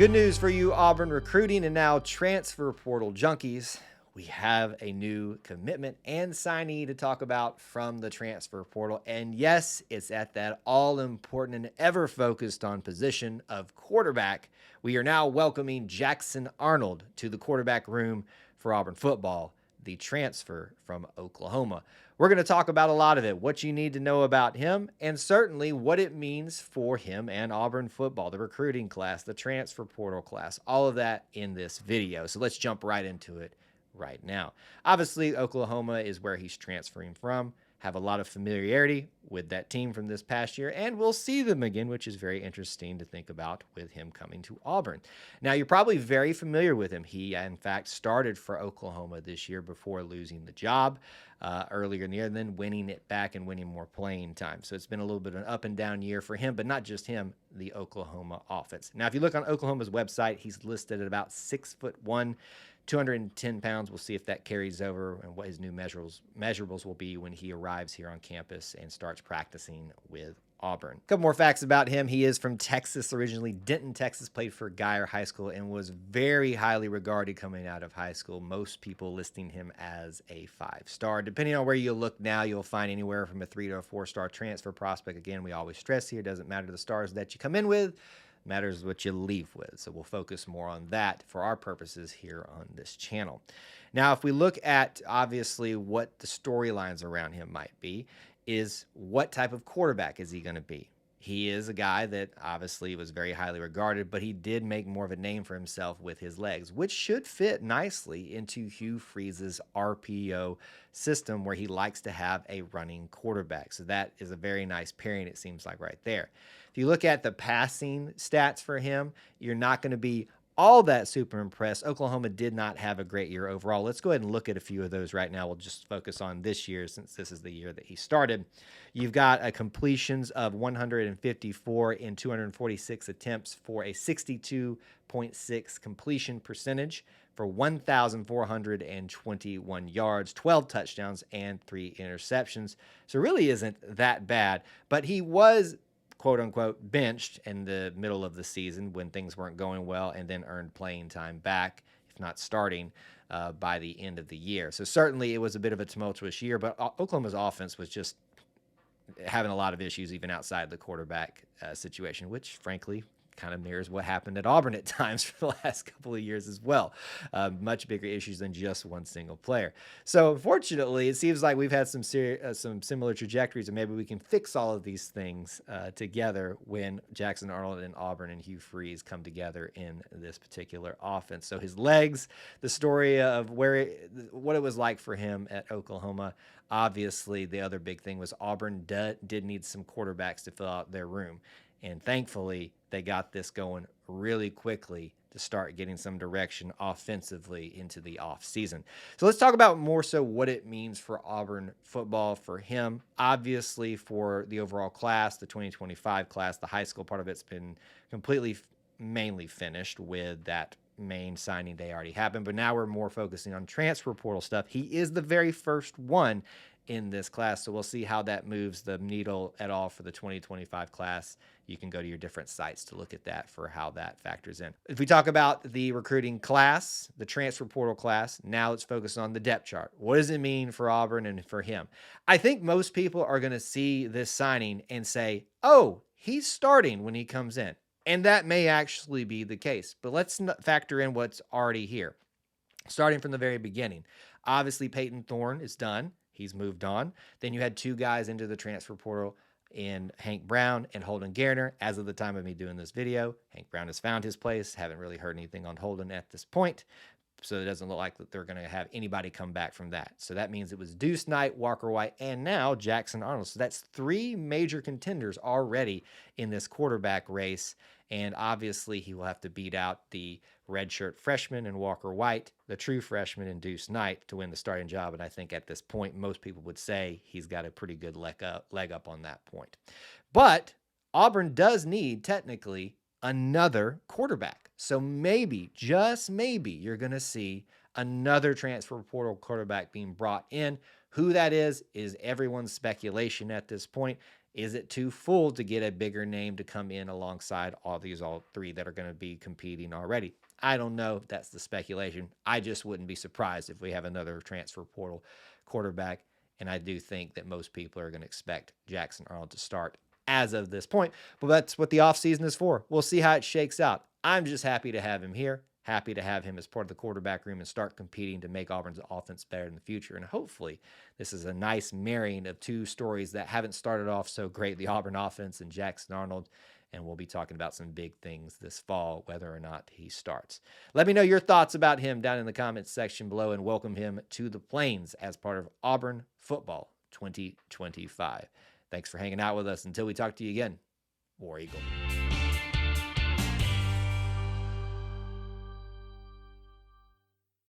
Good news for you, Auburn recruiting and now transfer portal junkies. We have a new commitment and signee to talk about from the transfer portal. And yes, it's at that all-important and ever-focused on position of quarterback. We are now welcoming Jackson Arnold to the quarterback room for Auburn football, the transfer from Oklahoma. We're going to talk about a lot of it, what you need to know about him, and certainly what it means for him and Auburn football, the recruiting class, the transfer portal class, all of that in this video. So let's jump right into it right now. Obviously, Oklahoma is where he's transferring from. Have a lot of familiarity with that team from this past year, and we'll see them again, which is very interesting to think about with him coming to Auburn. Now, you're probably very familiar with him. He, in fact, started for Oklahoma this year before losing the job earlier in the year, and then winning it back and winning more playing time. So it's been a little bit of an up and down year for him, but not just him, the Oklahoma offense. Now, if you look on Oklahoma's website, he's listed at about 6'1", 210 pounds. We'll see if that carries over and what his new measurables will be when he arrives here on campus and starts practicing with Auburn. A couple more facts about him. He is from Texas originally. Denton, Texas, played for Geyer High School and was very highly regarded coming out of high school. Most people listing him as a 5-star. Depending on where you look now, you'll find anywhere from a 3 to a 4-star transfer prospect. Again, we always stress here, it doesn't matter the stars that you come in with, matters what you leave with. So we'll focus more on that for our purposes here on this channel. Now, if we look at obviously what the storylines around him might be, is what type of quarterback is he going to be? He is a guy that obviously was very highly regarded, but he did make more of a name for himself with his legs, which should fit nicely into Hugh Freeze's RPO system where he likes to have a running quarterback. So that is a very nice pairing, it seems like, right there. If you look at the passing stats for him, you're not going to be all that super impressed. Oklahoma did not have a great year overall. Let's go ahead and look at a few of those right now. We'll just focus on this year since this is the year that he started. You've got a completions of 154 in 246 attempts for a 62.6 completion percentage for 1,421 yards, 12 touchdowns, and 3 interceptions. So it really isn't that bad, but he was quote unquote benched in the middle of the season when things weren't going well and then earned playing time back, if not starting, by the end of the year. So certainly it was a bit of a tumultuous year, but Oklahoma's offense was just having a lot of issues even outside the quarterback situation, which frankly kind of mirrors what happened at Auburn at times for the last couple of years as well. Much bigger issues than just one single player. So unfortunately, it seems like we've had some similar trajectories, and maybe we can fix all of these things together when Jackson Arnold and Auburn and Hugh Freeze come together in this particular offense. So his legs, the story of what it was like for him at Oklahoma. Obviously, the other big thing was Auburn did need some quarterbacks to fill out their room. And thankfully, they got this going really quickly to start getting some direction offensively into the offseason. So let's talk about more so what it means for Auburn football for him. Obviously, for the overall class, the 2025 class, the high school part of it's been completely, mainly finished with that main signing day already happened. But now we're more focusing on transfer portal stuff. He is the very first one in this class, so we'll see how that moves the needle at all for the 2025 class. You can go to your different sites to look at that for how that factors in. If we talk about the recruiting class, the transfer portal class, now let's focus on the depth chart. What does it mean for Auburn and for him? I think most people are going to see this signing and say, oh, he's starting when he comes in. And that may actually be the case, but let's factor in what's already here. Starting from the very beginning, obviously Peyton Thorne is done. He's moved on. Then you had 2 guys into the transfer portal in Hank Brown and Holden Garner. As of the time of me doing this video, Hank Brown has found his place. Haven't really heard anything on Holden at this point. So it doesn't look like that they're going to have anybody come back from that. So that means it was Deuce Knight, Walker White, and now Jackson Arnold. So that's 3 major contenders already in this quarterback race. And obviously he will have to beat out the redshirt freshman and Walker White, the true freshman and Deuce Knight to win the starting job. And I think at this point, most people would say he's got a pretty good leg up on that point. But Auburn does need technically another quarterback. So maybe, just maybe, you're going to see another transfer portal quarterback being brought in. Who that is everyone's speculation at this point. Is it too full to get a bigger name to come in alongside all three that are going to be competing already? I don't know. That's the speculation. I just wouldn't be surprised if we have another transfer portal quarterback. And I do think that most people are going to expect Jackson Arnold to start as of this point. But that's what the offseason is for. We'll see how it shakes out. I'm just happy to have him here. Happy to have him as part of the quarterback room and start competing to make Auburn's offense better in the future. And hopefully, this is a nice marrying of two stories that haven't started off so great, the Auburn offense and Jackson Arnold. And we'll be talking about some big things this fall, whether or not he starts. Let me know your thoughts about him down in the comments section below, and welcome him to the Plains as part of Auburn Football 2025. Thanks for hanging out with us. Until we talk to you again, War Eagle.